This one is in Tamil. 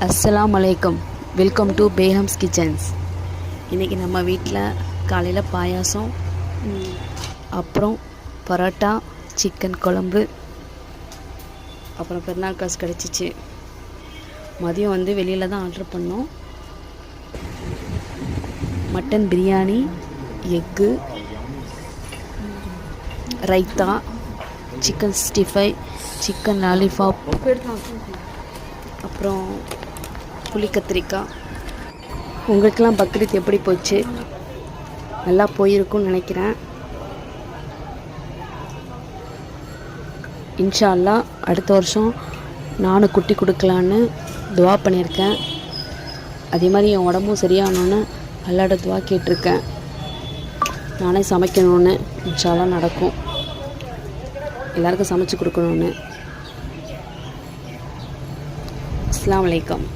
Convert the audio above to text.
அஸ்ஸலாமு அலைக்கும். Welcome to Begum's kitchens. இன்றைக்கி நம்ம வீட்டில் காலையில் பாயாசம், அப்புறம் பரோட்டா, சிக்கன் குழம்பு, அப்புறம் பெருநாள் காசு கிடச்சிச்சு. மதியம் வெளியில் தான் ஆர்டர் பண்ணோம். Mutton biryani, egg, raita, chicken 65, chicken lollipop, அப்புறம் புளி கத்திரிக்காய். உங்களுக்கெல்லாம் பக்ரீத் எப்படி போச்சு? நல்லா போயிருக்கும்னு நினைக்கிறேன். இன்ஷா அல்லாஹ் அடுத்த வருஷம் நானும் குட்டி கொடுக்கலான்னு துவா பண்ணியிருக்கேன். அதே மாதிரி என் உடம்பும் சரியாகணுன்னு அல்லாஹ்ட்ட துவா கேட்டிருக்கேன். நானே சமைக்கணுன்னு இன்ஷா அல்லாஹ் நடக்கும். எல்லாருக்கும் சமைச்சு கொடுக்கணுன்னு. அஸ்ஸலாமு அலைக்கும்.